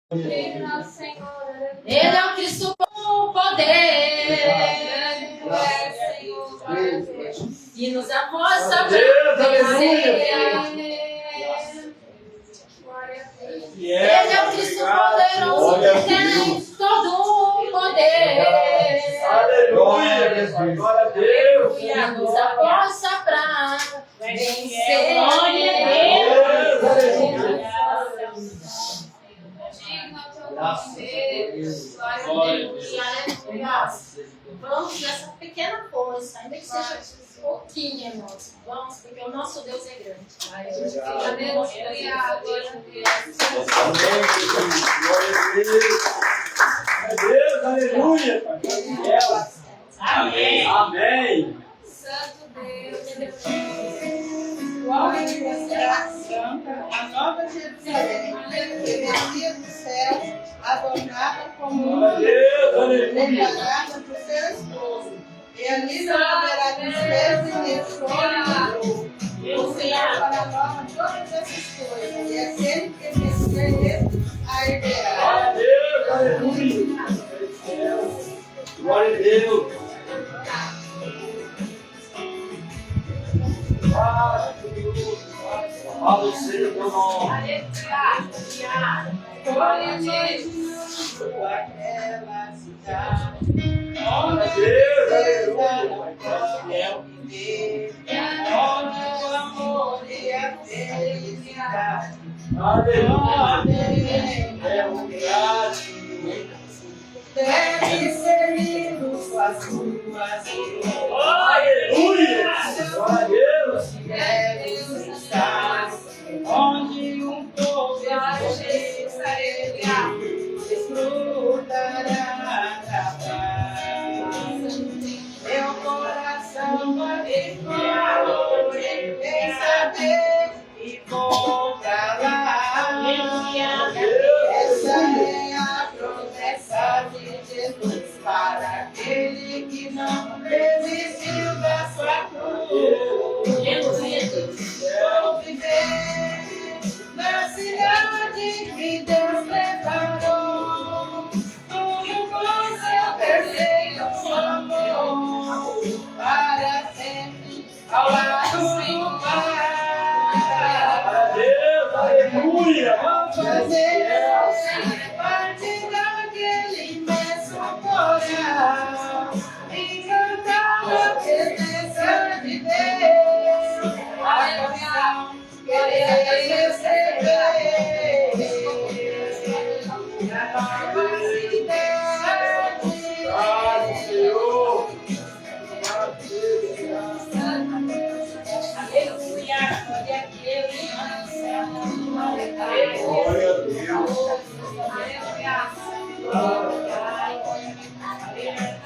Ele é o Cristo com poder. E nos a força para vencer. Ele é o Cristo poderoso que tem todo o poder. Aleluia, glória a Deus. E nos a força para vencer. Glória a Deus. Vamos nessa pequena força, ainda que seja pouquinho, irmãos. Vamos, porque o nosso Deus é grande. A gente fica Deus, aleluia. Amém. Amém. Santo Deus. Glória a Deus. A nova Jerusalém, que descia do céu, adornada como preparada para o seu esposo. E ali não haverá desprezo nem choro, o Senhor fará nova todas essas coisas. E aquele que vencer a herderá. Glória a Deus, aleluia. Glória a Deus. Louvado seja o teu nome. Glória a Deus. Aquela cidade. Glória a Deus, Onde o amor e a felicidade. aleluia. É o lugar. Deve ser com as ruas. Aleluia. Glória a Deus. Deve estar onde um povo desfrutará da paz. Meu coração vai em saber e vou pra lá. Essa é a promessa de Jesus para aquele que não desistiu da sua cruz. Vou viver na cidade que Deus preparou, tudo com seu perfeito amor, para sempre ao lado do Pai. Deus, aleluia. Fazer parte daquele imenso coral e cantar a presença de Deus. A canção querer receber na nova cidade. Senhor. Aleluia, glória a Deus. Glória a Deus.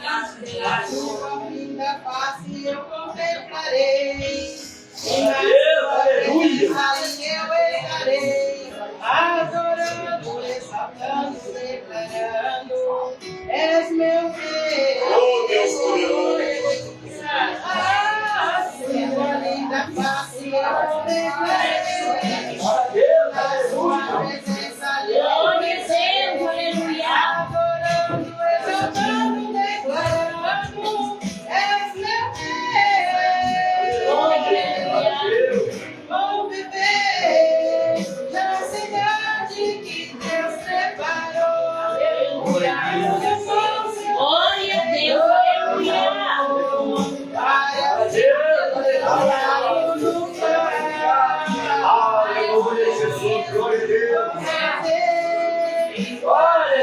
A sua linda face eu contemplarei. Aleluia. Ali eu estarei, adorando, exaltando, declarando: és meu Deus. Oh, Deus glorioso. A sua linda face eu contemplarei. Deus, A sua aleluia. presença ali Glória a Deus, aleluia. adorando, exaltando, declarando: és meu Deus. Vou viver na cidade que Deus preparou. Glória a Deus, aleluia. Para Deus, ao lado do Pai. aleluia, Jesus, glória a Deus. Glória,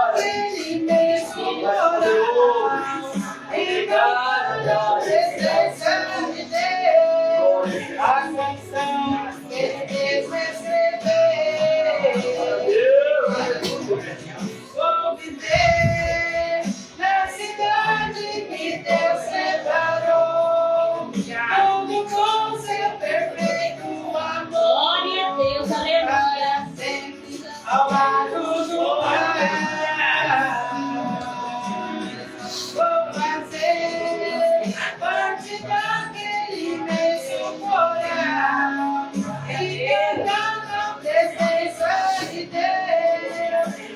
Aquele imenso coral e cantar a presença de Deus. A canção que Ele fez receber. Vou viver na cidade que Deus preparou, tudo com seu perfeito amor, Glória a Deus, aleluia. para sempre ao lado do Pai. Vou fazer parte daquele imenso coral e cantar a presença de Deus.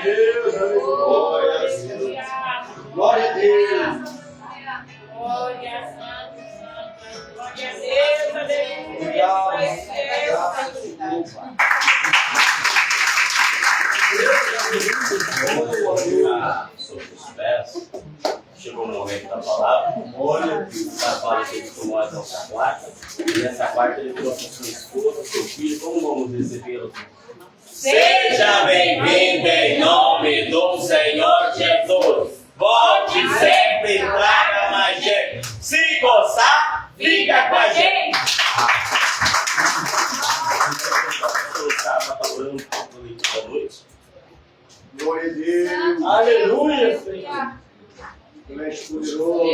Deus, aleluia. Glória a Deus. Glória a Deus, aleluia. Sobre os pés. Chegou o momento da palavra. Olha, a palavra que ele tomou essa quarta. E nessa quarta ele trouxe sua esposa, seu filho. Como vamos recebê-lo? Seja bem-vindo em nome do Senhor Jesus. Volte sempre e traga mais gente. Se gostar, fica com a gente. Estava falando um pouco da noite. Glória a Deus. Aleluia, Senhor. Tu és poderoso.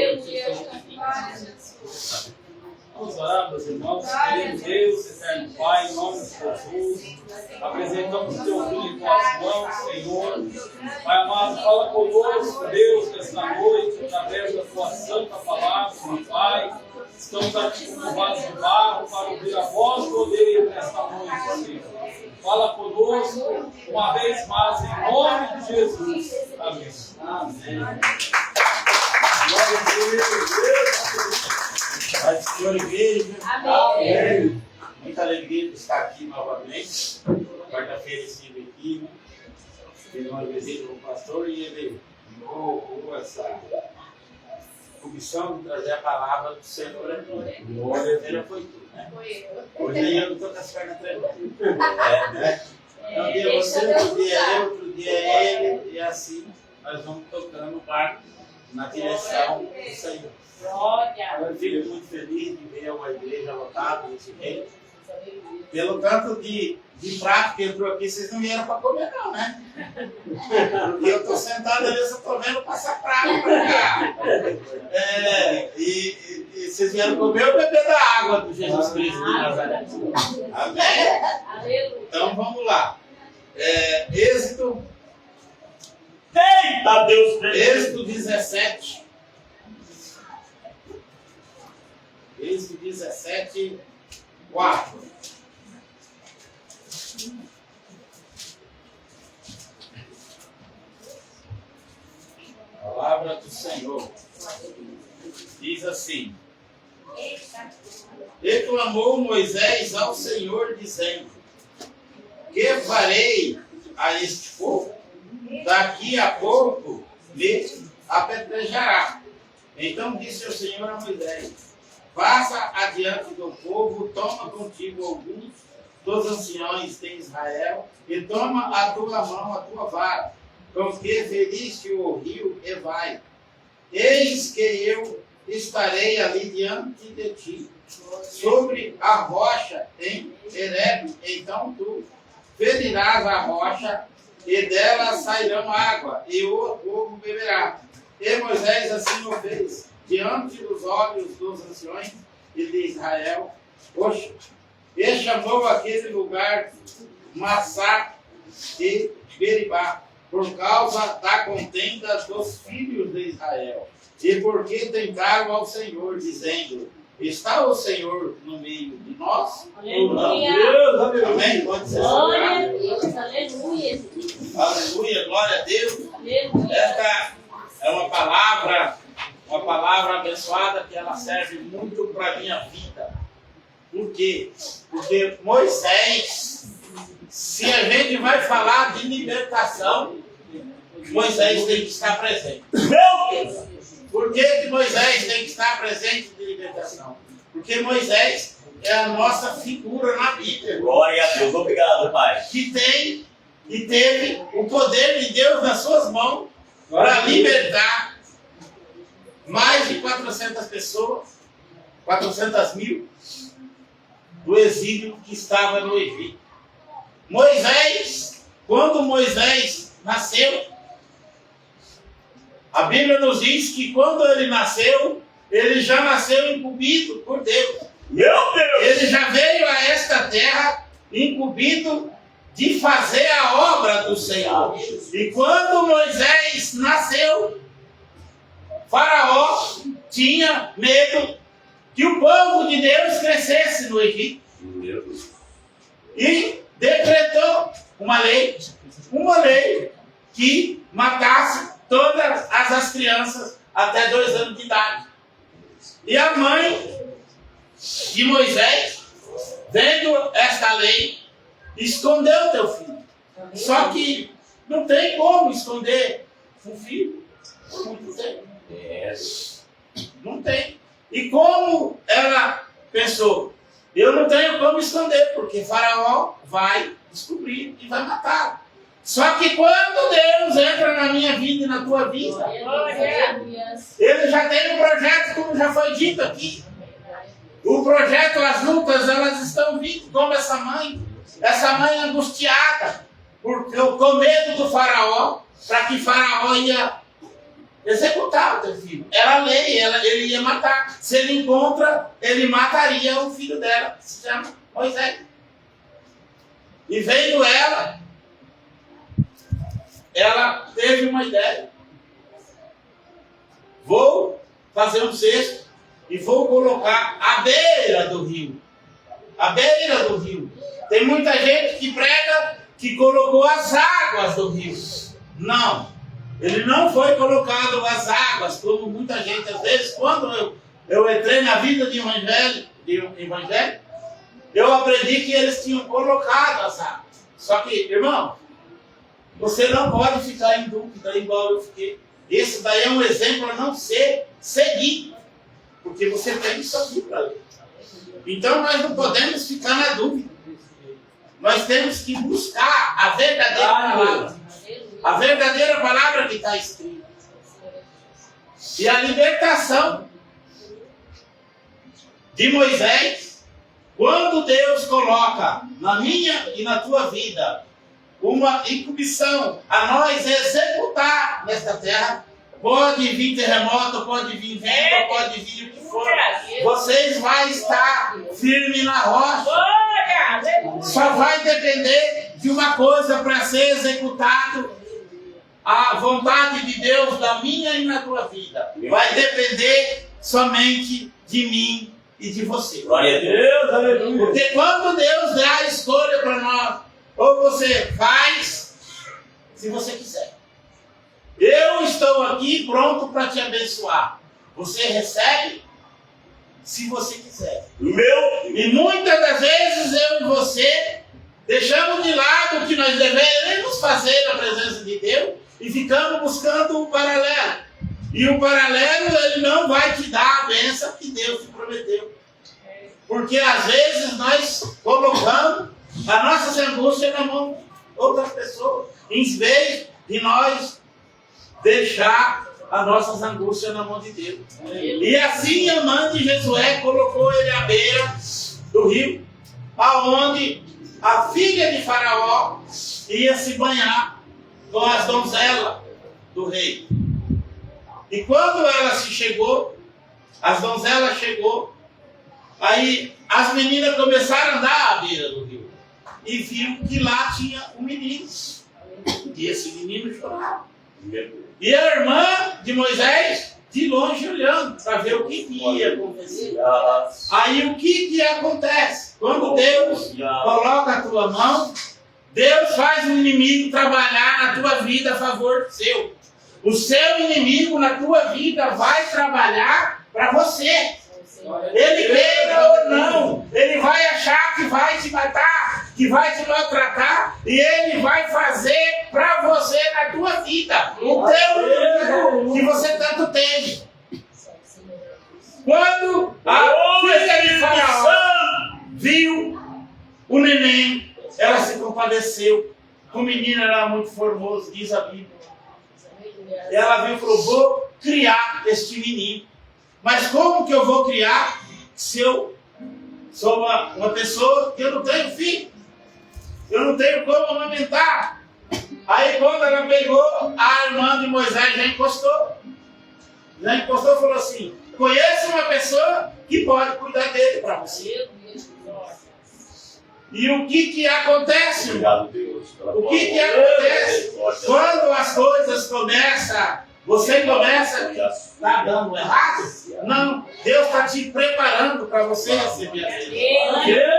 Vamos orar, meus irmãos. Querido Deus, eterno Pai, em nome de Jesus, apresentamos o teu filho em tuas mãos, Senhor. Pai amado, fala conosco, Deus, nesta noite, através da tua santa palavra, meu Pai. Estamos aqui com um vaso de barro para ouvir a voz do Deus nesta noite, Senhor. Fala conosco uma vez mais, em nome de Jesus. Amém. Amém. Glória a Deus. Pai do Senhor, igreja. Amém. Muita alegria de estar aqui novamente. Quarta-feira estive aqui, né? Fiz uma visita com o pastor e ele com essa comissão de trazer a palavra do Senhor aqui. Quarta-feira foi tudo, né? Hoje eu não estou com as pernas tremendo. Né? Um dia você, outro dia eu, outro dia ele, e assim nós vamos tocando o barco na direção do Senhor. Eu fico muito feliz de ver uma igreja lotada desse jeito. Pelo tanto de prato que entrou aqui, vocês não vieram para comer não, né? Porque eu estou sentado ali, eu só estou vendo passar prato para cá. E vocês vieram comer ou beber da água do Jesus Cristo de Nazaré? Amém? Então vamos lá. Êxodo. Eita Deus! Êxodo 17. Êxodo 17, 4. Palavra do Senhor. Diz assim: E clamou Moisés ao Senhor, dizendo: Que farei a este povo? Daqui a pouco lhe apedrejará. Então disse o Senhor a Moisés: Passa adiante do povo, toma contigo alguns dos anciões de Israel, e toma a tua mão, a tua vara, com que feriste o rio e vai. Eis que eu estarei ali diante de ti, sobre a rocha em Herebe. Então tu ferirás a rocha, e dela sairão água, e o povo beberá. E Moisés assim o fez, diante dos olhos dos anciões e de Israel. E chamou aquele lugar Massá e Beribá, por causa da contenda dos filhos de Israel. E porque tentaram ao Senhor, dizendo: Está o Senhor no meio de nós? Aleluia. Deus, aleluia. Amém? Pode ser. Glória a Deus, aleluia. Aleluia, glória a Deus. Aleluia. Esta é uma palavra abençoada que ela serve muito para a minha vida. Por quê? Porque Moisés, se a gente vai falar de libertação, Moisés tem que estar presente. Meu Deus! Por que Moisés tem que estar presente de libertação? Porque Moisés é a nossa figura na Bíblia. Glória a Deus. Obrigado, Pai. Que tem e teve o poder de Deus nas suas mãos para libertar mais de 400 pessoas, 400 mil, do exílio que estava no Egito. Moisés, quando Moisés nasceu, a Bíblia nos diz que quando ele nasceu, ele já nasceu incumbido por Deus. Meu Deus! Ele já veio a esta terra incumbido de fazer a obra do Senhor. E quando Moisés nasceu, Faraó tinha medo que o povo de Deus crescesse no Egito. E decretou uma lei que matasse todas as crianças até 2 anos de idade. E a mãe de Moisés, vendo esta lei, escondeu teu filho. Só que não tem como esconder um filho por muito tempo. Não tem. E como ela pensou? Eu não tenho como esconder, porque Faraó vai descobrir e vai matar. Só que quando Deus entra na minha vida e na tua vida, Ele já tem um projeto, como já foi dito aqui. O projeto, as lutas, elas estão vindo, como essa mãe angustiada, com medo do Faraó, para que Faraó ia executar o teu filho. Era a lei, ele ia matar. Se ele encontra, ele mataria o filho dela, que se chama Moisés. E vendo ela teve uma ideia. Vou fazer um cesto e vou colocar à beira do rio. À beira do rio. Tem muita gente que prega que colocou as águas do rio. Não. Ele não foi colocado as águas, como muita gente, às vezes, quando eu entrei na vida de um evangelho, eu aprendi que eles tinham colocado as águas. Só que, irmão, você não pode ficar em dúvida igual eu fiquei. Esse daí é um exemplo a não ser seguido, porque você tem isso aqui para ler. Então nós não podemos ficar na dúvida. Nós temos que buscar a verdadeira palavra. A verdadeira palavra que está escrita. E a libertação de Moisés, quando Deus coloca na minha e na tua vida uma incumbição a nós executar nesta terra, pode vir terremoto, pode vir vento, pode vir o que for, vocês vão estar firmes na rocha. Só vai depender de uma coisa para ser executado. A vontade de Deus na minha e na tua vida vai depender somente de mim e de você. Glória a Deus, aleluia. Porque quando Deus dá a escolha para nós, ou você faz, se você quiser. Eu estou aqui pronto para te abençoar. Você recebe, se você quiser. E muitas das vezes eu e você deixamos de lado o que nós devemos fazer na presença de Deus e ficamos buscando um paralelo. E o paralelo, ele não vai te dar a bênção que Deus te prometeu. Porque às vezes nós colocamos as nossas angústias na mão de outras pessoas, em vez de nós deixar as nossas angústias na mão de Deus. E assim a mãe de Josué colocou ele à beira do rio, aonde a filha de Faraó ia se banhar com as donzelas do rei. E quando ela se chegou, as donzelas chegou, aí as meninas começaram a andar à beira do rio e viu que lá tinha um menino. E esse menino chorava. E a irmã de Moisés, de longe olhando, para ver o que ia acontecer. Aí o que acontece? Quando Deus coloca a tua mão, Deus faz o inimigo trabalhar na tua vida a favor seu. O seu inimigo na tua vida vai trabalhar para você. Ele queira ou não, ele vai achar que vai te matar, que vai te maltratar, e ele vai fazer para você na tua vida o teu inimigo que você tanto teme. Quando a filha de Faraó viu o neném, ela se compadeceu. O menino era muito formoso, diz a Bíblia. Ela viu e falou: vou criar este menino. Mas como que eu vou criar se eu sou uma pessoa que eu não tenho filho? Eu não tenho como amamentar. Aí quando ela pegou, a irmã de Moisés já encostou. Já encostou e falou assim: conheço uma pessoa que pode cuidar dele para você. E o que acontece? Obrigado, Deus. O que acontece quando as coisas começam? Você começa a estar dando errado? Não, Deus está te preparando para você receber a Deus.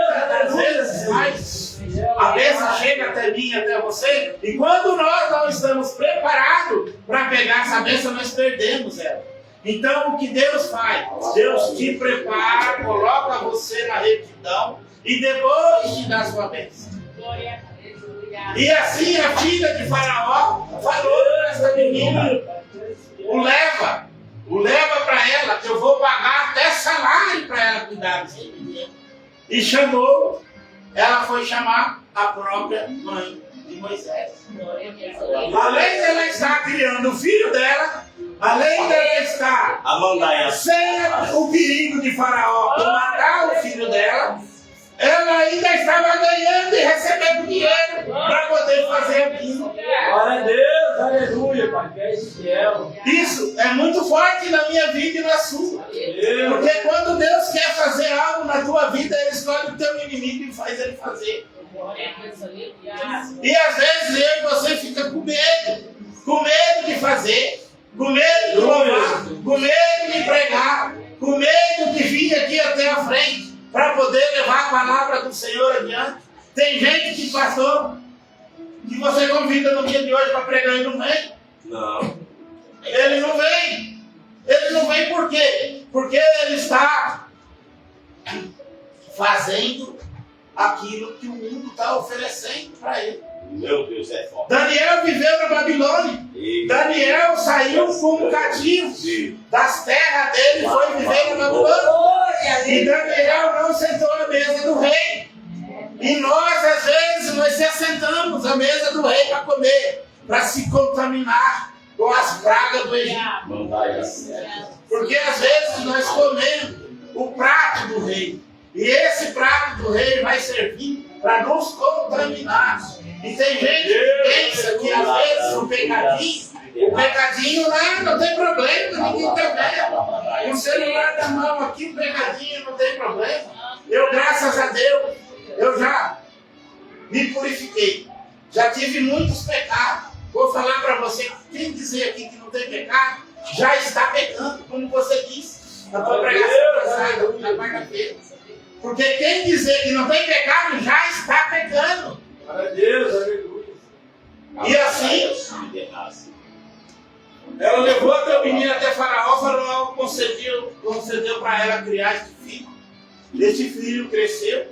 Às vezes A bênção chega até mim, até você. E quando nós não estamos preparados para pegar essa bênção, nós perdemos ela. Então, o que Deus faz? Deus te prepara, coloca você na retidão e depois te dá a sua bênção. E assim a filha de Faraó falou para essa menina: o leva para ela, que eu vou pagar até salário para ela cuidar desse menino. E chamou, ela foi chamar a própria mãe de Moisés. Além de ela estar criando o filho dela, além de ela estar sem o perigo de Faraó por matar o filho dela, ela ainda estava ganhando e recebendo dinheiro para poder fazer aquilo. Glória a Deus, aleluia, Pai, que é fiel. Isso é muito forte na minha vida e na sua. Porque quando Deus quer fazer algo na tua vida, Ele escolhe o teu inimigo e faz ele fazer. E às vezes eu e você fica com medo de fazer, com medo de louvar, com medo de pregar, com medo de vir aqui até a frente para poder levar a palavra do Senhor adiante. Tem gente que pastor, que você convida no dia de hoje para pregar e não vem. Não. Ele não vem. Ele não vem por quê? Porque ele está fazendo aquilo que o mundo está oferecendo para ele. Meu Deus, é forte. Daniel viveu na Babilônia. Daniel saiu como cativo das terras dele e foi viver na Babilônia. E Daniel não sentou à mesa do rei. E nós, às vezes, nós se assentamos à mesa do rei para comer, para se contaminar com as pragas do Egito. Porque às vezes nós comemos o prato do rei. E esse prato do rei vai servir para nos contaminar. E tem gente que pensa que às vezes o pecadinho lá não tem problema, ninguém está vendo. O celular na mão aqui, o pecadinho não tem problema. Eu, graças a Deus, eu já me purifiquei. Já tive muitos pecados. Vou falar para você, quem dizer aqui que não tem pecado, já está pecando, como você disse na tua pregação passada, na quarta-feira. Porque quem dizer que não tem pecado, já está pecando. Glória a Deus, aleluia. E assim, ela levou até o menino até Faraó. Faraó concedeu para ela criar este filho. Este filho cresceu.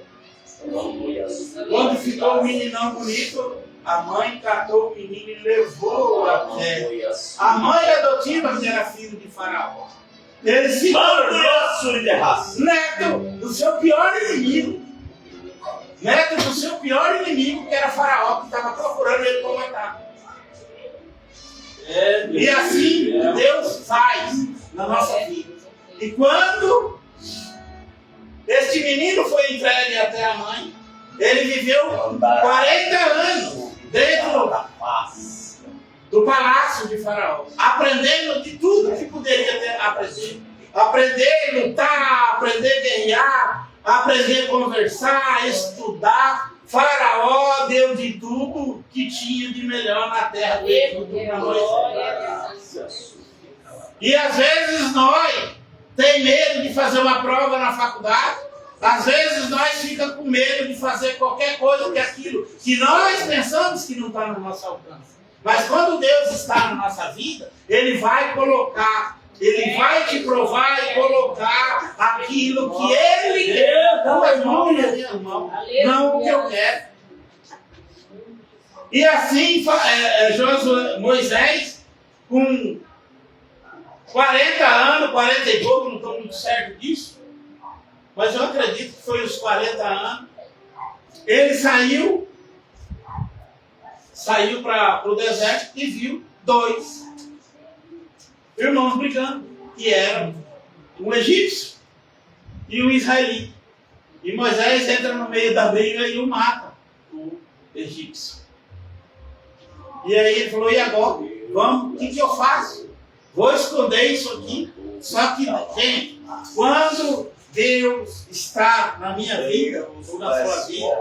Quando ficou o meninão bonito, a mãe catou o menino e levou até a mãe adotiva, que era filho de Faraó. Ele se tornou neto do seu pior inimigo. Neto do seu pior inimigo, que era Faraó, que estava procurando ele para matar. E assim Deus faz na nossa vida. E quando este menino foi entregue até a mãe, ele viveu 40 anos dentro do palácio de Faraó, aprendendo de tudo que poderia aprender. Aprender a lutar, aprender a guerrear, aprender a conversar, estudar. Faraó deu de tudo que tinha de melhor na terra dele para Moisés. E às vezes nós temos medo de fazer uma prova na faculdade. Às vezes nós ficamos com medo de fazer qualquer coisa que aquilo que nós pensamos que não está no nosso alcance. Mas quando Deus está na nossa vida, Ele vai colocar, Ele vai te provar e colocar aquilo que Ele quer nas mãos da minha mão, não o que eu quero. E assim Moisés, com 40 anos, 40 e pouco, não estou muito certo disso, mas eu acredito que foi os 40 anos, ele saiu para o deserto e viu 2 irmãos brigando, que eram um egípcio e um israelita. E Moisés entra no meio da briga e o mata, o egípcio. E aí ele falou: e agora? Vamos, o que eu faço? Vou esconder isso aqui. Só que, gente, quando Deus está na minha vida, ou na sua vida,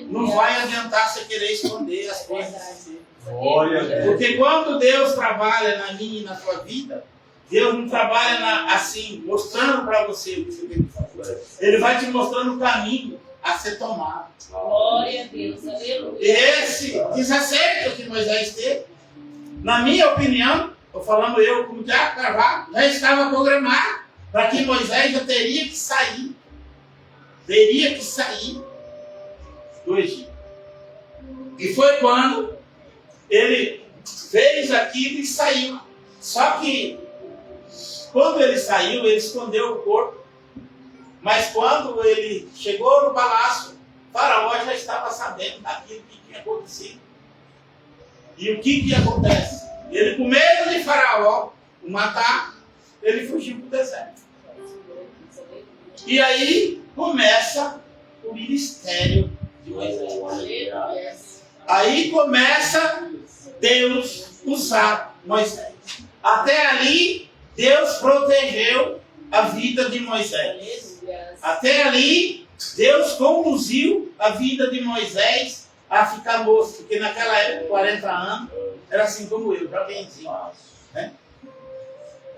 não vai adiantar você querer esconder as coisas. Porque quando Deus trabalha na minha e na sua vida, Deus não trabalha assim, mostrando para você o que você tem que fazer. Ele vai te mostrando o caminho, a ser tomado. Glória a Deus. Aleluia. E esse desacerto que Moisés teve, na minha opinião, estou falando eu como Tiago Carvalho, já estava programado para que Moisés já teria que sair. Teria que sair do Egito. E foi quando ele fez aquilo e saiu. Só que quando ele saiu, ele escondeu o corpo. Mas quando ele chegou no palácio, Faraó já estava sabendo daquilo que tinha acontecido. E o que acontece? Ele, com medo de Faraó o matar, ele fugiu para o deserto. E aí começa o ministério de Moisés. Aí começa Deus usar Moisés. Até ali, Deus protegeu a vida de Moisés. Até ali, Deus conduziu a vida de Moisés a ficar moço. Porque naquela época, 40 anos, era assim como eu, jovenzinho. Né?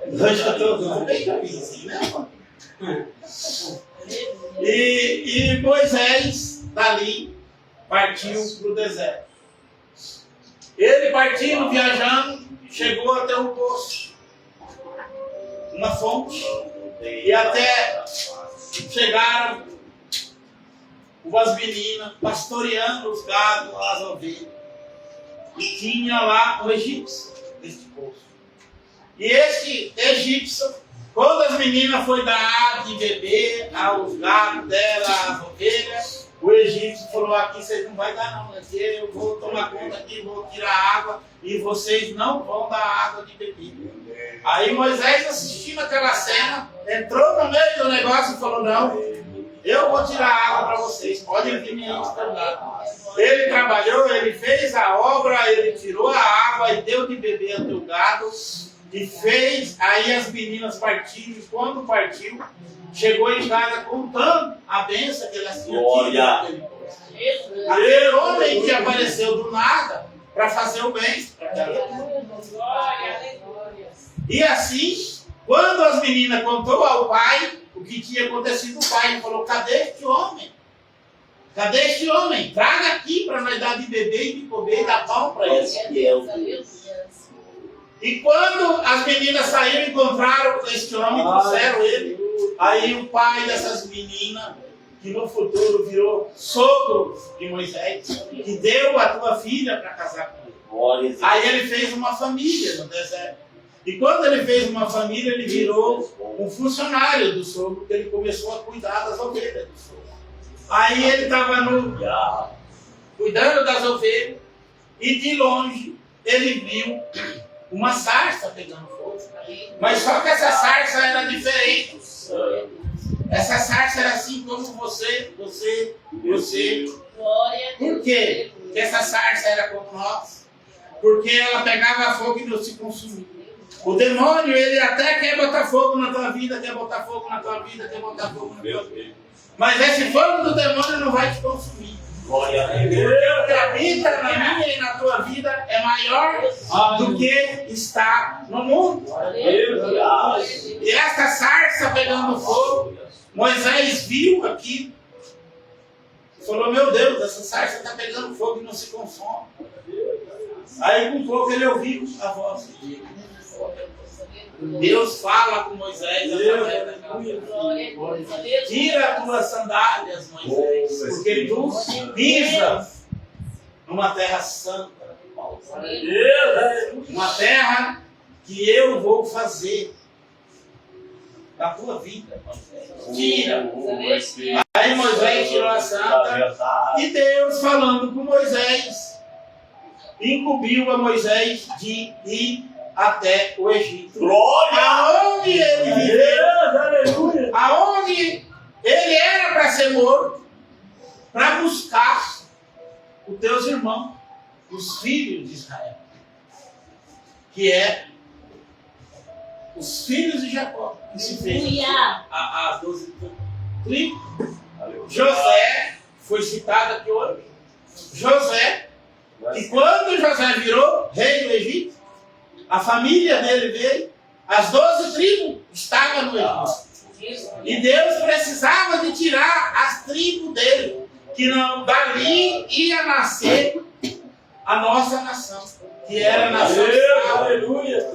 Hoje eu estou bem jovenzinho, né, irmão? E Moisés, dali, partiu para o deserto. Ele partindo, viajando, chegou até um poço, uma fonte, e até chegaram umas meninas pastoreando os gados, as ovelhas, e tinha lá um egípcio neste poço. E esse egípcio, quando as meninas foram dar água de beber aos gados dela, às ovelhas, o egípcio falou: aqui vocês não vão dar não, aqui eu vou tomar conta aqui, vou tirar água e vocês não vão dar água de bebida. Aí Moisés, assistindo aquela cena, entrou no meio do negócio e falou: não, eu vou tirar água para vocês, podem vir me ajudar. Ele trabalhou, ele fez a obra, ele tirou a água e deu de beber ao teu gado e fez. Aí as meninas partiram, e quando partiu, chegou em casa contando a bênção que elas tinham tido. Aquele homem que apareceu do nada para fazer o bem para aquela. E assim, quando as meninas contou ao pai o que tinha acontecido, o pai falou: cadê este homem? Cadê este homem? Traga aqui para nós dar de beber e de comer e dar pão para ele. E quando as meninas saíram e encontraram este homem, trouxeram ele. Aí o pai dessas meninas, que no futuro virou sogro de Moisés, que deu a tua filha para casar com ele. Aí ele fez uma família no deserto. E quando ele fez uma família, ele virou um funcionário do sogro, porque ele começou a cuidar das ovelhas do sogro. Aí ele estava cuidando das ovelhas, e de longe ele viu uma sarça pegando fogo. Mas só que essa sarça era diferente. Essa sarça era assim como você. Por quê? Porque essa sarça era como nós. Porque ela pegava fogo e não se consumia. O demônio, ele até quer botar fogo na tua vida, quer botar fogo na tua vida, quer botar fogo na tua vida. Mas esse fogo do demônio não vai te consumir. Porque o que habita na minha e na tua vida é maior do que está no mundo. E essa sarça pegando fogo, Moisés viu aqui, falou: meu Deus, essa sarça está pegando fogo e não se consome. Aí com pouco ele ouviu a voz dele. Deus fala com Moisés: tira as tuas sandálias, Moisés, porque tu pisas numa terra santa, uma terra que eu vou fazer na tua vida, Moisés. Tira. Aí Moisés tirou a santa, e Deus, falando com Moisés, incumbiu a Moisés de ir até o Egito. Aonde ele viveu, aonde ele era para ser morto, para buscar os teus irmãos, os filhos de Israel, que é os filhos de Jacó, que se fez as 12 tribos. José foi citado aqui hoje. José, que quando José virou rei do Egito, a família dele veio, as 12 tribos estavam no Egito. E Deus precisava de tirar as tribos dele, que não, dali ia nascer a nossa nação, que era a nação de Israel. Aleluia.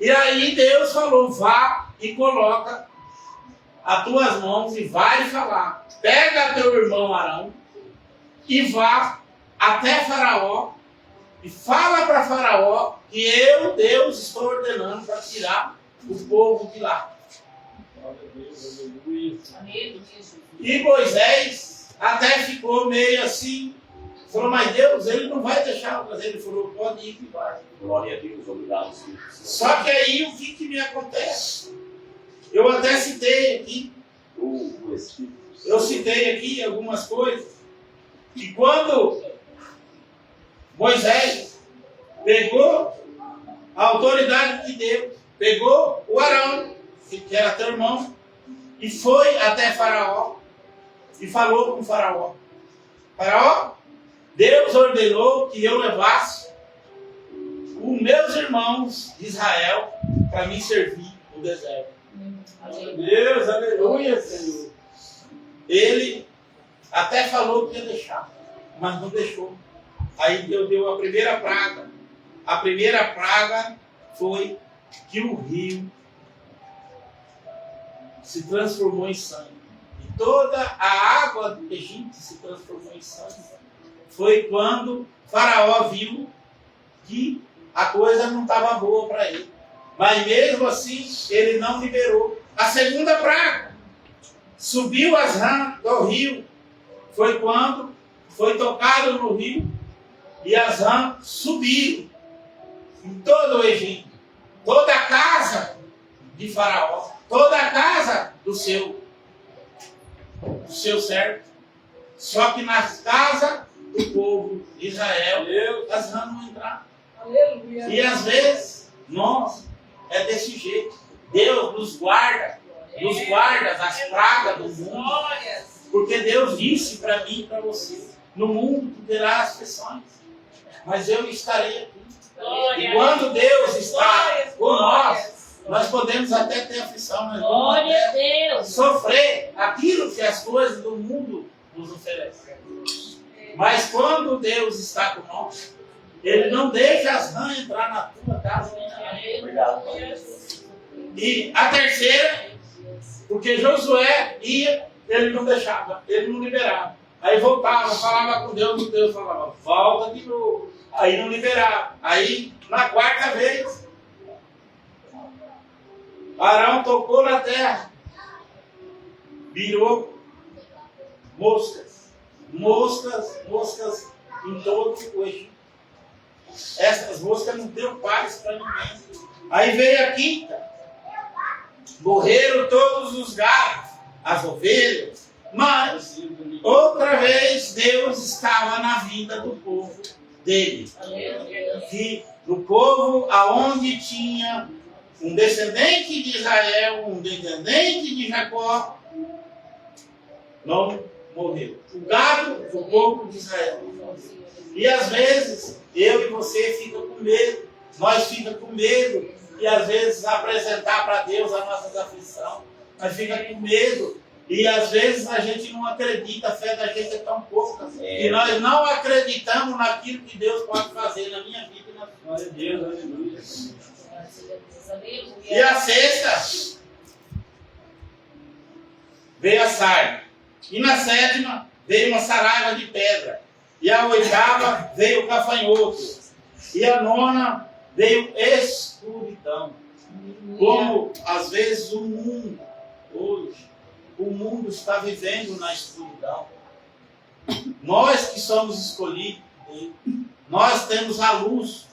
E aí Deus falou, vá e coloca as tuas mãos e vai falar. Pega teu irmão Arão e vá até Faraó e fala para Faraó que eu, Deus, estou ordenando para tirar o povo de lá. E Moisés até ficou meio assim, falou, mas Deus, ele não vai deixar eu trazer. Ele falou, pode ir que vai. Glória a Deus, obrigado. Só que aí o que me acontece? Eu até citei aqui, eu citei aqui algumas coisas, que quando Moisés pegou a autoridade de Deus, pegou o Arão, que era teu irmão, e foi até Faraó, e falou com Faraó, Faraó, Deus ordenou que eu levasse os meus irmãos de Israel para me servir no deserto. Deus, aleluia, Senhor. Ele até falou que ia deixar, mas não deixou. Aí Deus deu a primeira praga. A primeira praga foi que o rio se transformou em sangue. E toda a água do Egito se transformou em sangue. Foi quando Faraó viu que a coisa não estava boa para ele. Mas mesmo assim, ele não liberou. A segunda praga subiu as rãs do rio. Foi quando foi tocado no rio e as rãs subiram em todo o Egito. Toda a casa de Faraó, toda a casa do seu servo. Só que nas casas do povo de Israel, as rãs não entraram. Aleluia. E às vezes, nós, é desse jeito. Deus nos guarda das pragas do mundo. Porque Deus disse para mim e para você, no mundo tu terás aflições, mas eu estarei aqui. E quando Deus está com nós podemos até ter aflição, mas vamos sofrer aquilo que as coisas do mundo nos oferecem. Mas quando Deus está com nós, Ele não deixa as rãs entrar na tua casa. Obrigado. E a terceira, porque Josué ia, ele não deixava, ele não liberava. Aí voltava, falava com Deus, e Deus falava, volta de novo. Aí não liberava. Aí, na quarta vez, Arão tocou na terra, virou moscas em todo o Egito. Essas moscas não deu paz para ninguém. Aí veio a quinta, morreram todos os gados, as ovelhas, mas outra vez Deus estava na vida do povo dele. Que do povo aonde tinha um descendente de Israel, um descendente de Jacó, não morreu. O gado do povo de Israel. E às vezes eu e você fica com medo, nós fica com medo, e às vezes apresentar para Deus a nossa aflição, nós fica com medo, e às vezes a gente não acredita, a fé da gente é tão pouca, e nós não acreditamos naquilo que Deus pode fazer na minha vida e na sua. Glória a Deus, aleluia. E a sexta veio a sarna, e na sétima veio uma saraiva de pedra, e a oitava veio o gafanhoto, e a nona veio escuridão. Como às vezes o mundo, hoje, o mundo está vivendo na escuridão. Nós que somos escolhidos, nós temos a luz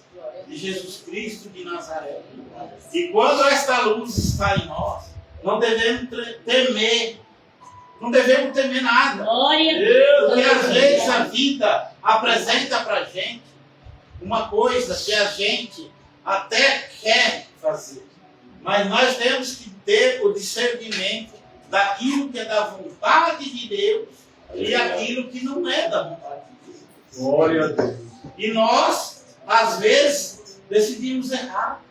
de Jesus Cristo de Nazaré. E quando esta luz está em nós, não devemos temer. Não devemos temer nada. Porque às vezes a vida apresenta para a gente uma coisa que a gente até quer fazer. Mas nós temos que ter o discernimento daquilo que é da vontade de Deus e aquilo que não é da vontade de Deus. Glória a Deus. E nós, às vezes, decidimos errar.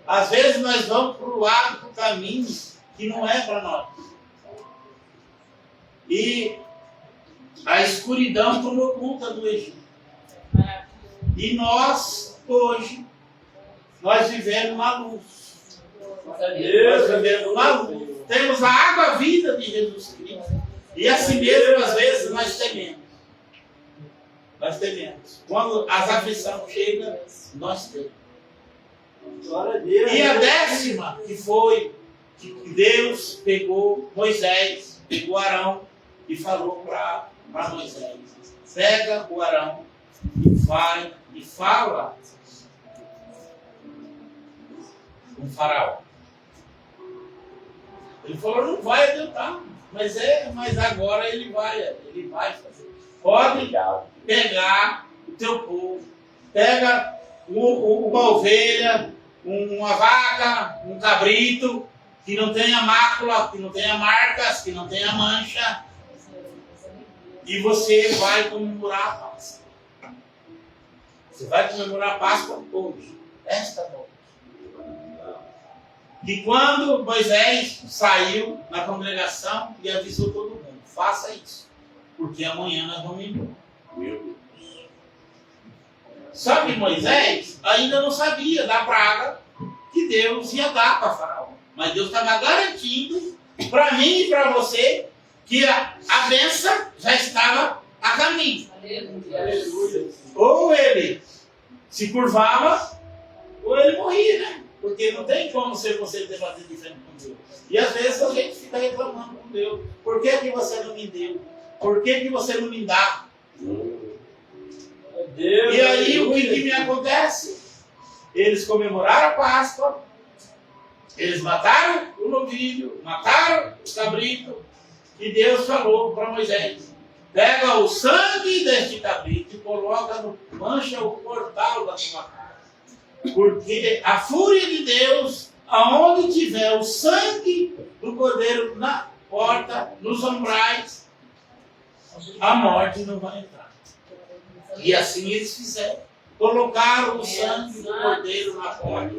Às vezes nós vamos para o lado, para o caminho que não é para nós. E a escuridão tomou conta do Egito. E nós, hoje, nós vivemos na luz. Nós vivemos na luz. Temos a água-vida de Jesus Cristo. E assim mesmo, às vezes, nós tememos. Nós tememos. Quando as aflições chegam, nós tememos. E a 10ª, que foi que Deus pegou Moisés, pegou Arão e falou para Moisés: pega o Arão e vai e fala com o faraó. Ele falou: não vai adiantar, mas agora ele vai fazer. Pode pegar o teu povo, pega uma ovelha, uma vaca, um cabrito, que não tenha mácula, que não tenha marcas, que não tenha mancha, e você vai comemorar a Páscoa. Você vai comemorar a Páscoa hoje, esta noite. E quando Moisés saiu na congregação e avisou todo mundo: faça isso, porque amanhã nós vamos embora. Meu Deus. Só que Moisés ainda não sabia da praga que Deus ia dar para Faraó. Mas Deus estava garantindo para mim e para você que a bênção já estava a caminho. Aleluia. Ou ele se curvava, ou ele morria, né? Porque não tem como ser você debater de frente com Deus. E às vezes a gente fica reclamando com Deus: por que você não me deu? Por que você não me dá? Deus, e aí o que me acontece? Eles comemoraram a Páscoa, eles mataram o novilho, mataram o cabrito, e Deus falou para Moisés: pega o sangue deste cabrito e coloca mancha o portal da tua casa. Porque a fúria de Deus, aonde tiver o sangue do cordeiro na porta, nos umbrais, a morte não vai entrar. E assim eles fizeram. Colocaram o sangue do cordeiro na porta.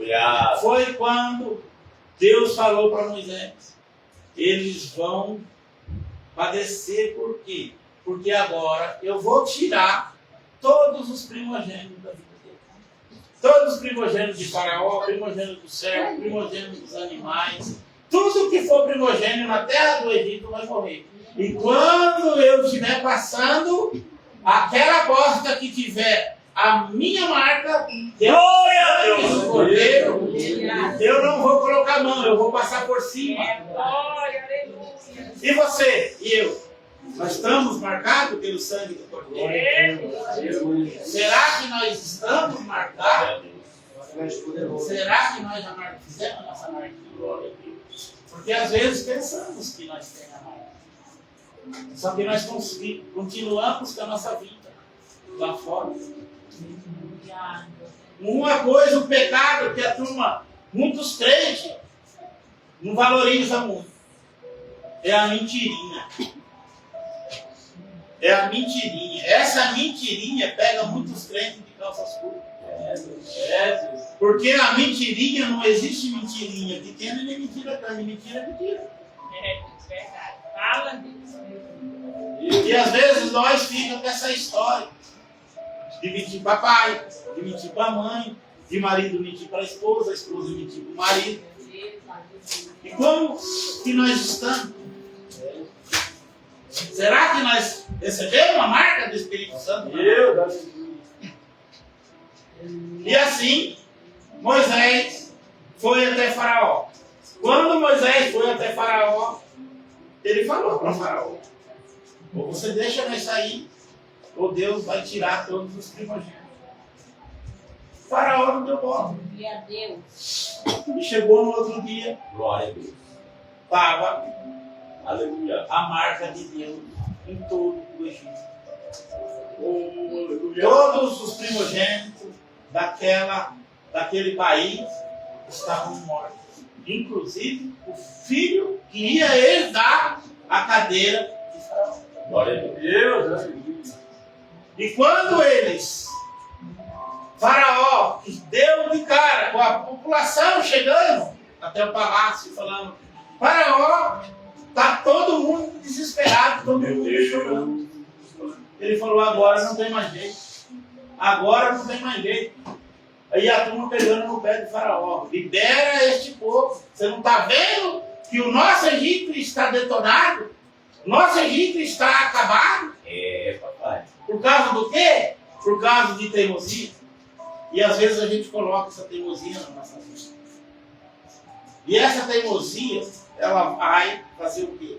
Foi quando Deus falou para Moisés: eles vão padecer. Por quê? Porque agora eu vou tirar todos os primogênitos da vida dele. Todos os primogênitos de Faraó, primogênitos do céu, primogênitos dos animais. Tudo que for primogênito na terra do Egito vai morrer. E quando eu estiver passando aquela porta que tiver a minha marca, Deus, cordeiro, eu não vou colocar a mão, eu vou passar por cima. E você e eu, nós estamos marcados pelo sangue do cordeiro? Será que nós estamos marcados? Será que nós já fizemos a nossa marquinha? Porque às vezes pensamos que nós temos a marca. Só que nós continuamos com a nossa vida lá fora. Uma coisa, um pecado que a turma, muitos crentes, não valoriza muito, é a mentirinha. É a mentirinha. Essa mentirinha pega muitos crentes de calças curtas. Porque a mentirinha, não existe mentirinha pequena nem mentira grande. Mentira é mentira. É verdade. Fala disso. E às vezes nós ficamos com essa história de mentir para pai, de mentir para mãe, de marido mentir para a esposa mentir para o marido. E como que nós estamos? Será que nós recebemos a marca do Espírito Santo? E assim, Moisés foi até Faraó. Quando Moisés foi até Faraó, ele falou para Faraó: ou você deixa nós sair, ou Deus vai tirar todos os primogênitos. Faraó não deu bola. E chegou no outro dia. Glória a Deus. Estava, aleluia, a marca de Deus em todo o Egito. Todos os primogênitos daquele país estavam mortos. Inclusive o filho que ia herdar a cadeira de Faraó. Glória a Deus. E quando Faraó deu de cara com a população chegando até o palácio, falando: Faraó, está todo mundo desesperado, todo mundo chorando. Ele falou, agora não tem mais jeito. Agora não tem mais jeito. Aí a turma pegando no pé do Faraó. Libera este povo. Você não está vendo que o nosso Egito está detonado? Nosso Egito está acabado? papai. Por causa do quê? Por causa de teimosia. E às vezes a gente coloca essa teimosia na nossa vida. E essa teimosia, ela vai fazer o quê?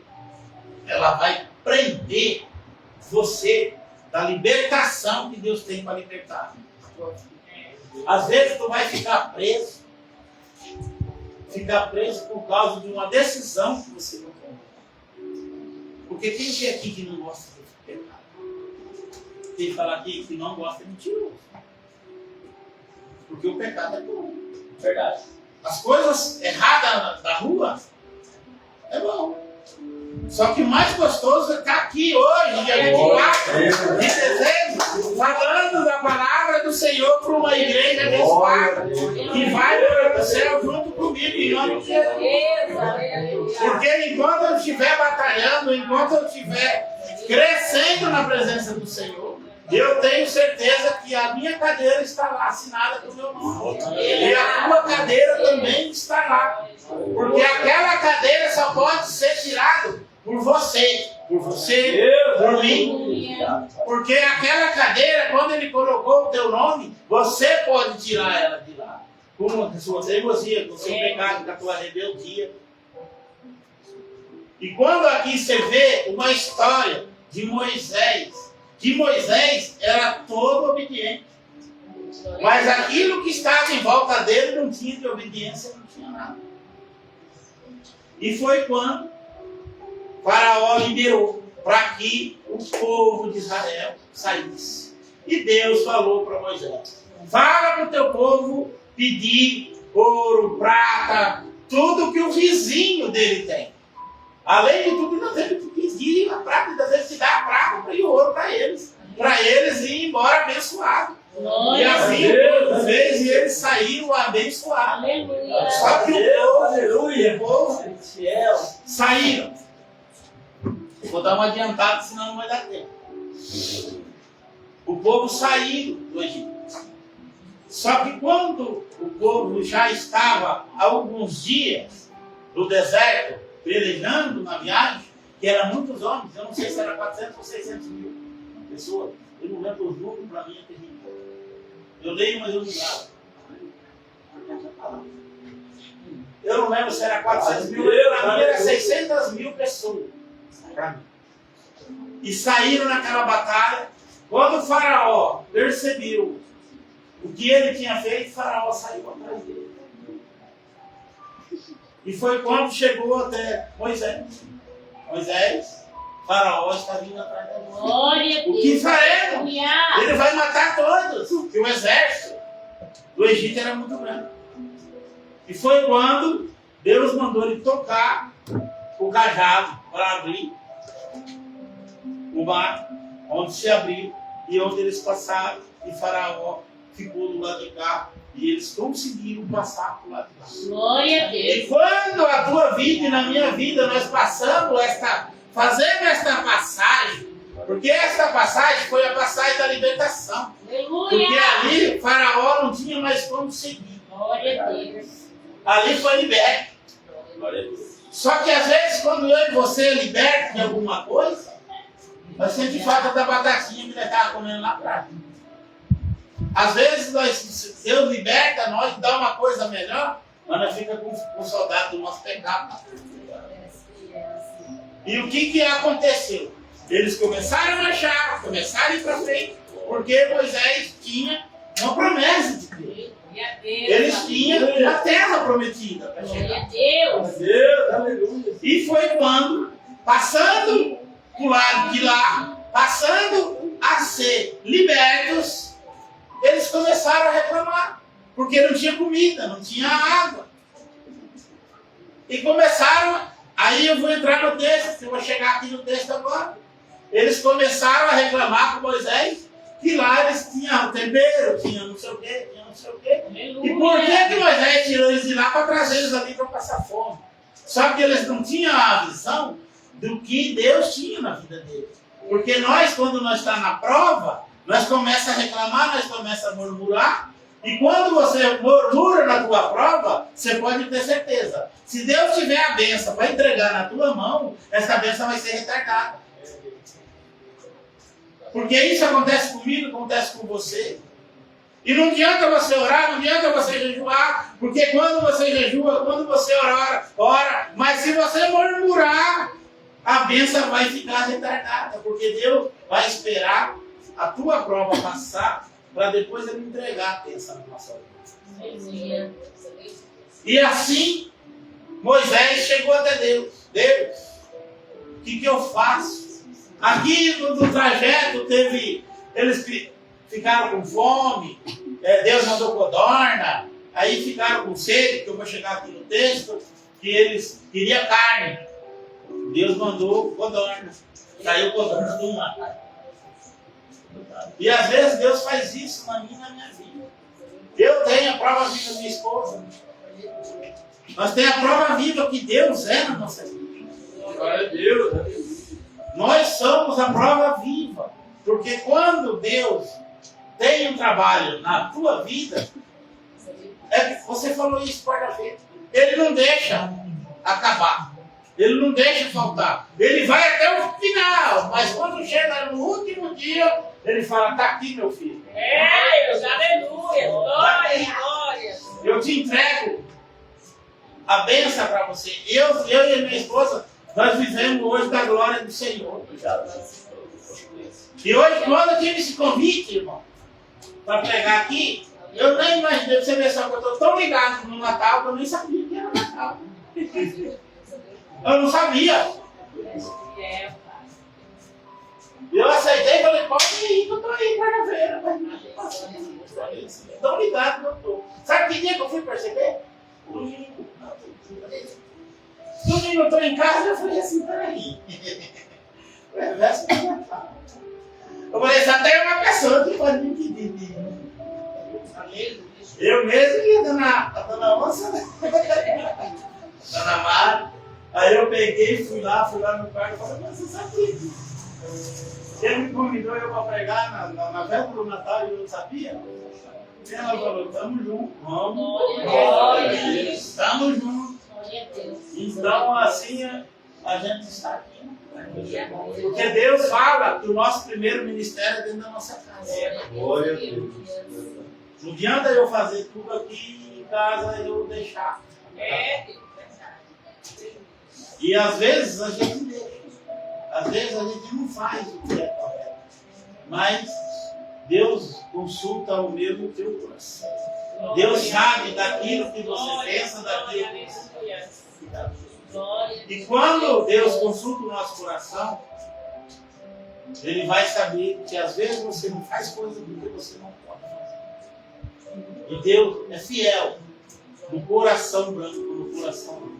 Ela vai prender você da libertação que Deus tem para libertar. Às vezes tu vai ficar preso. Ficar preso por causa de uma decisão que você não tomou. Porque quem que é aqui que não gosta de pecado? Quem fala aqui que não gosta é mentiroso. Porque o pecado é bom. Verdade. As coisas erradas da rua é bom. Só que o mais gostoso é estar aqui hoje, dia 24 de dezembro, falando da palavra do Senhor para uma igreja abençoada que vai para o céu junto comigo em nome de Jesus. Porque enquanto eu estiver batalhando, enquanto eu estiver crescendo na presença do Senhor, eu tenho certeza que a minha cadeira está lá assinada com o meu nome. E a tua cadeira também está lá. Porque aquela cadeira só pode ser tirada por você, por mim. Porque aquela cadeira, quando ele colocou o teu nome, você pode tirar ela de lá. Com a sua teimosia, com o seu pecado, com a tua rebeldia. E quando aqui você vê uma história de Moisés, que Moisés era todo obediente. Mas aquilo que estava em volta dele não tinha de obediência, não tinha nada. E foi quando Faraó liberou para que o povo de Israel saísse. E Deus falou para Moisés, fala para o teu povo pedir ouro, prata, tudo que o vizinho dele tem. Além de tudo, ainda teve que pedir a prata, ainda teve que dar a prata e o ouro para eles irem embora abençoados. E assim Deus fez e eles saíram abençoados. Aleluia. Só que o povo saíram. Vou dar uma adiantada, senão não vai dar tempo. O povo saiu do Egito. Só que quando o povo já estava há alguns dias no deserto, pelejando na viagem, que eram muitos homens, eu não sei se era 400 ou 600 mil pessoas, eu não lembro os números, para mim é terrível. Eu leio, mas eu não gravo. Eu não lembro se era 400 mil, para mim era 600 mil pessoas. E saíram naquela batalha. Quando o Faraó percebeu o que ele tinha feito, o Faraó saiu atrás dele. E foi quando chegou até Moisés. Moisés, Faraó está vindo atrás da gente. O que faremos? Ele vai matar todos. Porque o exército do Egito era muito grande. E foi quando Deus mandou ele tocar o cajado para abrir o mar, onde se abriu e onde eles passaram. E Faraó ficou do lado de cá. E eles conseguiram passar para o lado de cá. Glória a Deus. E quando a tua vida e na minha vida nós passamos fazendo esta passagem, porque esta passagem foi a passagem da libertação. Aleluia. Porque ali Faraó não tinha mais como seguir. Glória a Deus. Ali foi liberto. Só que às vezes quando eu e você liberta de alguma coisa, nós sentimos falta da batatinha que nós estávamos comendo lá atrás. Às vezes Deus liberta nós, dá uma coisa melhor, mas nós ficamos com saudade do nosso pecado. E o que aconteceu? Eles começaram a marchar, começaram a ir para frente, porque Moisés tinha uma promessa de Deus. Eles tinham a terra prometida para chegar. E foi quando, passando do lado de lá, passando a ser libertos, eles começaram a reclamar, porque não tinha comida, não tinha água. E começaram, aí eu vou entrar no texto, eu vou chegar aqui no texto agora. Eles começaram a reclamar com Moisés, que lá eles tinham tempero, tinham não sei o quê, tinham não sei o quê. E por que Moisés tirou eles de lá para trazer eles ali para passar fome? Só que eles não tinham a visão do que Deus tinha na vida deles. Porque nós, quando nós estamos na prova, nós começamos a reclamar, nós começamos a murmurar. E quando você murmura na tua prova, você pode ter certeza. Se Deus tiver a bênção para entregar na tua mão, essa bênção vai ser retardada. Porque isso acontece comigo, acontece com você. E não adianta você orar, não adianta você jejuar, porque quando você jejua, quando você ora, mas se você murmurar, a bênção vai ficar retardada, porque Deus vai esperar a tua prova passar para depois ele entregar a bênção na nossa vida. E assim, Moisés chegou até Deus. Deus, o que eu faço? Aqui no trajeto eles ficaram com fome, Deus mandou codorna, aí ficaram com sede, que eu vou chegar aqui no texto, que eles queriam carne. Deus mandou codorna, saiu codorna do mar. E às vezes Deus faz isso na minha e na minha vida. Eu tenho a prova viva da minha esposa. Nós temos a prova viva que Deus é na nossa vida. Glória a Deus. Nós somos a prova viva. Porque quando Deus tem um trabalho na tua vida, você falou isso quarta-feira, Ele não deixa acabar. Ele não deixa faltar. Ele vai até o final. Mas quando chega no último dia, Ele fala, está aqui, meu filho. Deus, aleluia. Glória, glória. Eu te entrego a bênção para você. Eu e minha esposa, nós vivemos hoje da glória do Senhor. E hoje, quando eu tive esse convite, irmão, para pregar aqui, eu nem imaginei, você ver só que eu estou tão ligado no Natal que eu nem sabia que era Natal. Eu não sabia. Eu aceitei e falei, pode ir, que eu estou aí quarta-feira. Tão ligado que eu estou. Sabe que dia que eu fui perceber? Domingo. Domingo eu estou em casa e eu falei assim, peraí. Véspera de Natal. Eu falei, só tem uma pessoa que pode me pedir. Eu mesmo e a dona Onça, né? Dona Mara. Aí eu peguei, fui lá no quarto e falei, mas você sabia? Ele me convidou eu para pregar na véspera do Natal e eu não sabia. E ela falou, estamos juntos. Vamos. Estamos juntos. Então assim a gente está aqui. Porque Deus fala que o nosso primeiro ministério é dentro da nossa casa. Glória a Deus. Não adianta eu fazer tudo aqui em casa e eu deixar. E às vezes a gente deixa. Às vezes a gente não faz o que é correto. Mas Deus consulta o meu e o teu coração. Deus sabe daquilo que você pensa, daquilo que você pensa. E quando Deus consulta o nosso coração, Ele vai saber que às vezes você não faz coisas porque você não pode fazer. E Deus é fiel no coração branco, no coração branco.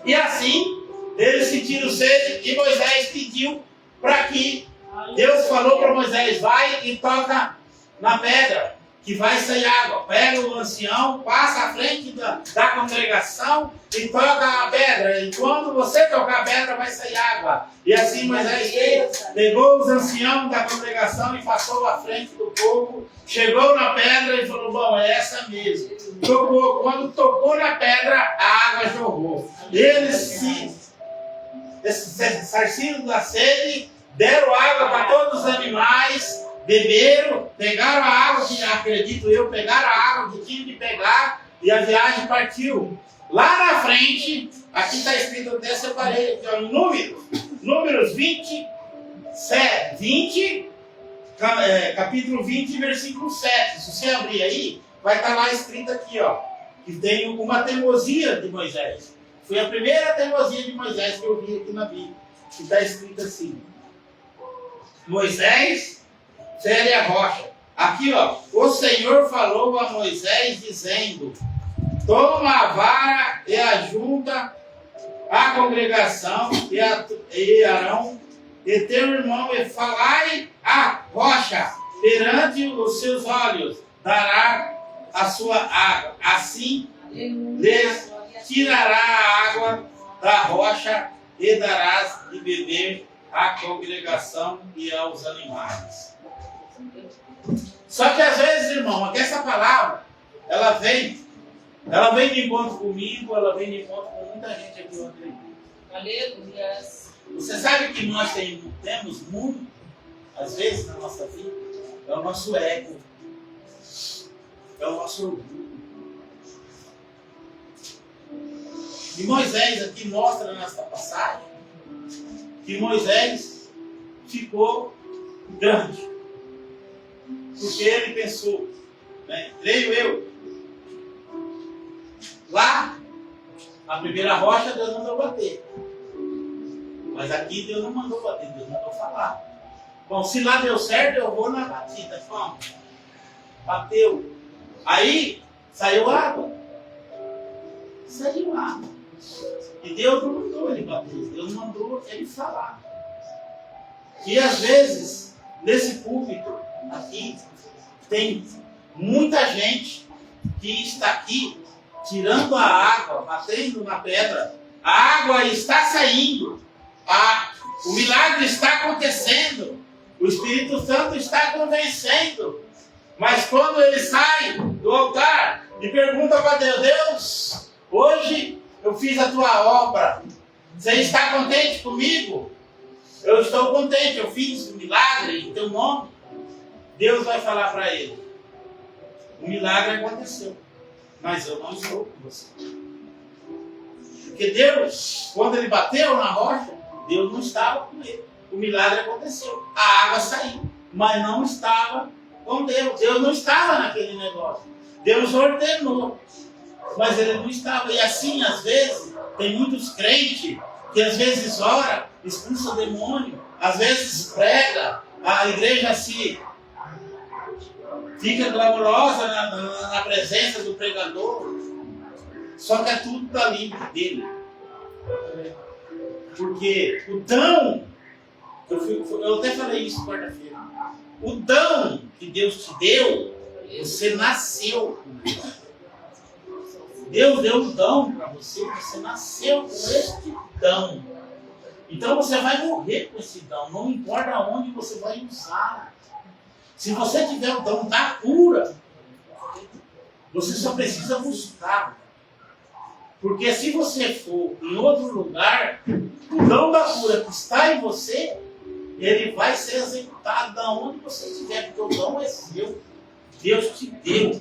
E assim, eles sentiram sede e Moisés pediu para que Deus falou para Moisés, vai e toca na pedra, que vai sair água. Pega o ancião, passa à frente da congregação e toca a pedra. E quando você tocar a pedra, vai sair água. E assim Moisés fez, pegou os anciãos da congregação e passou à frente do povo, chegou na pedra e falou, bom, é essa mesmo. Tocou. Quando tocou na pedra, a água jorrou. Eles saciaram da sede, deram água para todos os animais, beberam, pegaram a água, que acredito eu, pegaram a água que tinham de pegar e a viagem partiu. Lá na frente, aqui está escrito, até separei aqui, ó, Números 20, capítulo 20, versículo 7. Se você abrir aí, vai estar lá escrito aqui, ó, que tem uma teimosia de Moisés. Foi a primeira teimosia de Moisés que eu vi aqui na Bíblia, que está escrito assim. Moisés fere a rocha. Aqui, ó, o Senhor falou a Moisés dizendo, toma a vara e ajunta a congregação e Arão e teu irmão e falai a rocha perante os seus olhos, dará a sua água. Assim lhes tirará a água da rocha e darás de beber à congregação e aos animais. Só que às vezes, irmão, essa palavra, ela vem de encontro comigo, ela vem de encontro com muita gente aqui ontem. Aleluia. Você sabe que nós temos muito, às vezes, na nossa vida, é o nosso ego, é o nosso orgulho. E Moisés aqui mostra nesta passagem que Moisés ficou grande. Porque ele pensou, né, creio eu, lá, a primeira rocha Deus mandou bater. Mas aqui Deus não mandou bater, Deus mandou falar. Bom, se lá deu certo, eu vou na batida. Vamos. Bateu. Aí, saiu água. Saiu água. E Deus não mandou ele bater, Deus mandou ele falar. E às vezes, nesse púlpito aqui, tem muita gente que está aqui tirando a água, batendo na pedra. A água está saindo. O milagre está acontecendo. O Espírito Santo está convencendo. Mas quando ele sai do altar e pergunta para Deus, Deus, hoje eu fiz a tua obra. Você está contente comigo? Eu estou contente, eu fiz o milagre em teu nome. Deus vai falar para ele, o milagre aconteceu, mas eu não estou com você. Porque Deus, quando ele bateu na rocha, Deus não estava com ele. O milagre aconteceu, a água saiu, mas não estava com Deus. Deus não estava naquele negócio. Deus ordenou, mas ele não estava. E assim, às vezes, tem muitos crentes que às vezes ora, expulsa o demônio, às vezes prega, a igreja fica glamourosa na presença do pregador, só que é tudo da livre dele. Porque o dom, eu até falei isso quarta-feira, o dom que Deus te deu, você nasceu com ele. Deus deu um dom para você, você nasceu com este dom. Então você vai morrer com esse dom, não importa onde você vai usar. Se você tiver o dom da cura, você só precisa buscar. Porque se você for em outro lugar, o dom da cura que está em você, ele vai ser executado da onde você estiver, porque o dom é seu. Deus te deu.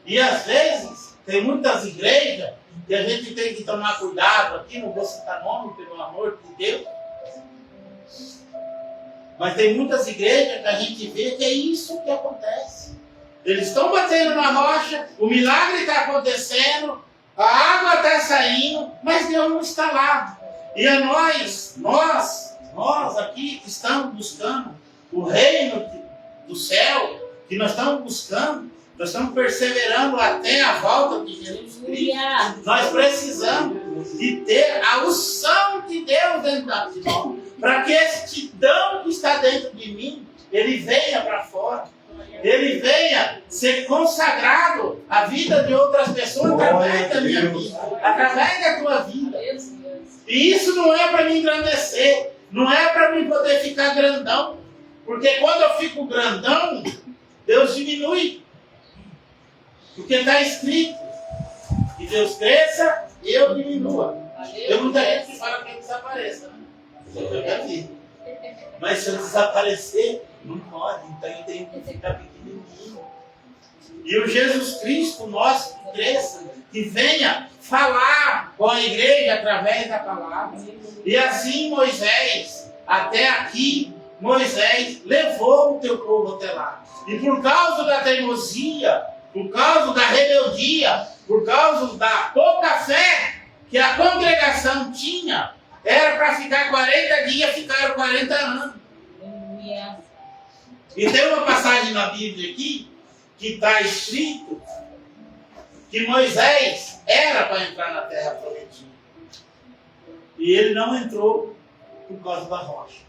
E às vezes, tem muitas igrejas que a gente tem que tomar cuidado, aqui não vou citar nome, pelo amor de Deus. Mas tem muitas igrejas que a gente vê que é isso que acontece. Eles estão batendo na rocha, o milagre está acontecendo, a água está saindo, mas Deus não está lá. E é nós aqui que estamos buscando o reino do céu, que nós estamos buscando, nós estamos perseverando até a volta de Jesus Cristo. Nós precisamos de ter a unção de Deus dentro de nós, para que esse dom que está dentro de mim, ele venha para fora. Ele venha ser consagrado à vida de outras pessoas através da minha vida, através da tua vida. E isso não é para me engrandecer, não é para mim poder ficar grandão, porque quando eu fico grandão, Deus diminui. Porque está escrito que Deus cresça e eu diminua. Tem muita gente que fala que eu desapareça, né? Eu já vi. Mas se eu desaparecer, não pode, então eu tenho que ficar pequenininho. E o Jesus Cristo nosso que cresça, que venha falar com a igreja através da palavra. E assim Moisés, até aqui, Moisés levou o teu povo até lá. E por causa da teimosia, por causa da rebeldia, por causa da pouca fé que a congregação tinha, era para ficar 40 dias, ficaram 40 anos. E tem uma passagem na Bíblia aqui, que está escrito que Moisés era para entrar na terra prometida. E ele não entrou por causa da rocha.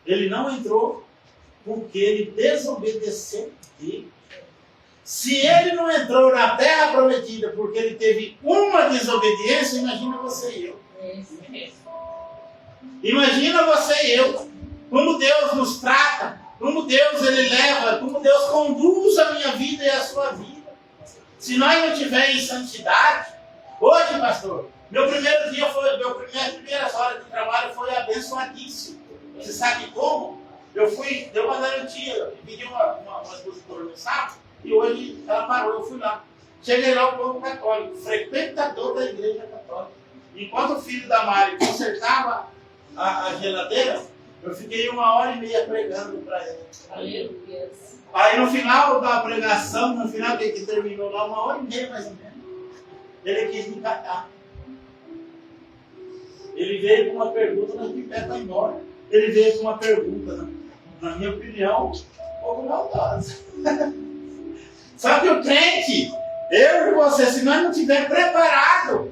Ele não entrou porque ele desobedeceu a Deus. Se ele não entrou na terra prometida porque ele teve uma desobediência, imagina você e eu. Imagina você e eu. Como Deus nos trata, como Deus ele leva, como Deus conduz a minha vida e a sua vida. Se nós não tivermos santidade, hoje, pastor, minhas primeiras horas de trabalho foi abençoadíssimo. Você sabe como? Eu fui, deu uma garantia, eu pedi uma expositora no sábado, e hoje ela parou, eu fui lá. Cheguei lá, o povo católico, frequentador da igreja católica. Enquanto o filho da Mari consertava a geladeira, eu fiquei 1h30 pregando para ele. Aleluia. Aí no final da pregação, no final que terminou lá, 1h30 mais ou menos, ele quis me catar. Ele veio com uma pergunta, mas de pé para embora. Ele veio com uma pergunta, na minha opinião, um pouco maldosa. Só que o crente, eu e você, se nós não estivermos preparados,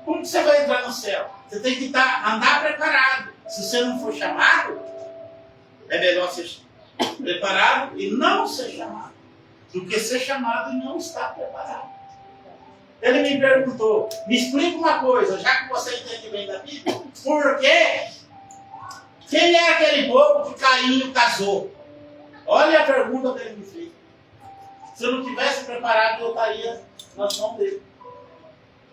como que você vai entrar no céu? Você tem que andar preparado. Se você não for chamado, é melhor ser preparado e não ser chamado, do que ser chamado e não estar preparado. Ele me perguntou, me explica uma coisa, já que você entende bem da Bíblia, por quê? Quem é aquele povo que Caim casou? Olha a pergunta que ele me fez. Se eu não tivesse preparado, eu estaria nas mãos dele.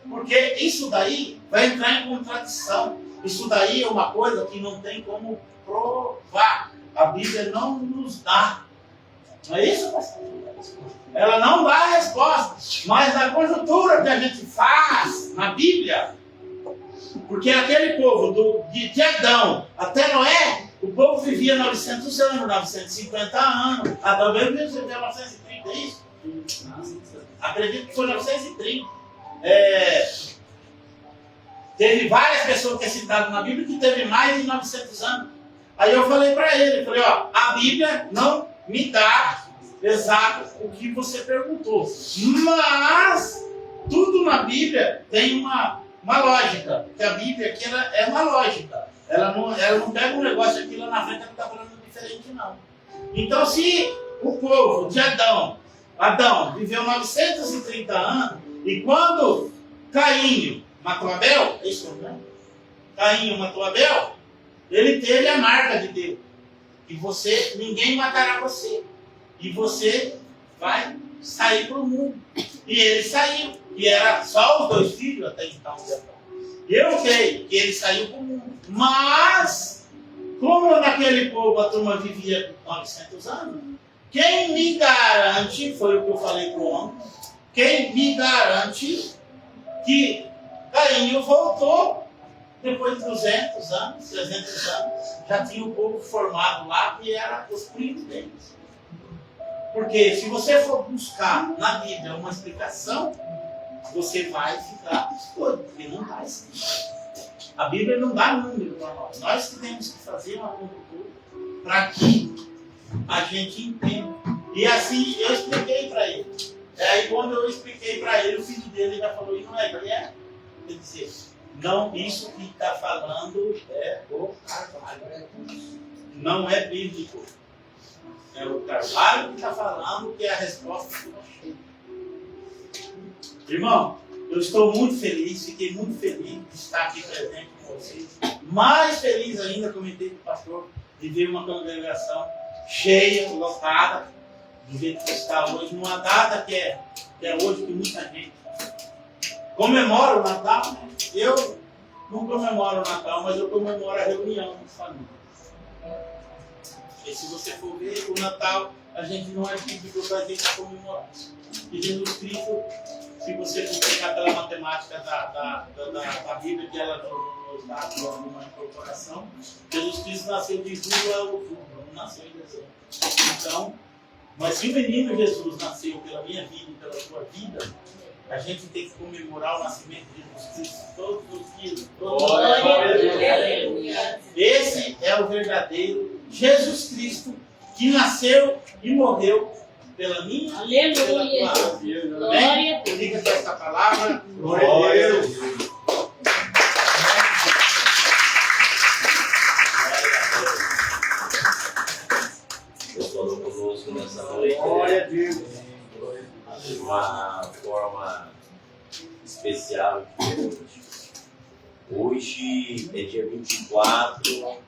Porque isso daí vai entrar em contradição. Isso daí é uma coisa que não tem como provar. A Bíblia não nos dá. Não é isso, pastor? Ela não dá a resposta. Mas na conjuntura que a gente faz na Bíblia, porque aquele povo de Adão até Noé, o povo vivia 900 anos, 950 anos. Adão mesmo viveu 930, é isso? Acredito que foi 930. Teve várias pessoas que é citado na Bíblia que teve mais de 900 anos. Aí eu falei para ele, a Bíblia não me dá exato o que você perguntou. Mas tudo na Bíblia tem uma lógica. Porque a Bíblia aqui é uma lógica. Ela não pega um negócio aqui lá na frente e não está falando diferente, não. Então, se o povo de Adão viveu 930 anos, e quando Caim matou Abel, é isso mesmo? Caim matou Abel, ele teve a marca de Deus. E ninguém matará você. E você vai sair para o mundo. E ele saiu. E era só os 2 filhos até então. Eu sei que ele saiu para o mundo. Mas, como naquele povo a turma vivia 900 anos, quem me garante, foi o que eu falei para o homem, quem me garante que Caim voltou depois de 200 anos, 300 anos, já tinha o povo formado lá, que era os primos deles. Porque se você for buscar na Bíblia uma explicação, você vai ficar doido, porque não dá isso. A Bíblia não dá número para nós. Nós que temos que fazer uma conjuntura para que a gente entenda. E assim eu expliquei para ele. Aí quando eu expliquei para ele, o filho dele já falou, e não é Guilherme? Quer dizer, não, isso que está falando é o Carvalho. Não é bíblico. É o Carvalho que está falando que é a resposta que nós temos. Irmão, eu estou muito feliz, fiquei muito feliz de estar aqui presente com vocês. Mais feliz ainda, comentei com o pastor, de ver uma congregação cheia, lotada, do jeito que está hoje, numa data que é hoje que muita gente comemora o Natal, né? Eu não comemoro o Natal, mas eu comemoro a reunião com a família. E se você for ver, o Natal, a gente não é bíblico para a gente comemorar. E Jesus Cristo, se você for pegar pela matemática da Bíblia, que ela nos dá alguma incorporação, Jesus Cristo nasceu de julho a outubro, não nasceu em dezembro. Então, mas se o menino Jesus nasceu pela minha vida e pela sua vida, a gente tem que comemorar o nascimento de Jesus Cristo todos os dias. Esse é o verdadeiro Jesus Cristo que nasceu e morreu pela minha e pela tua vida. Amém? Diga essa palavra. Glória a Deus. Deus falou conosco nessa noite. Glória a Deus. de uma forma especial aqui hoje. Hoje é dia 24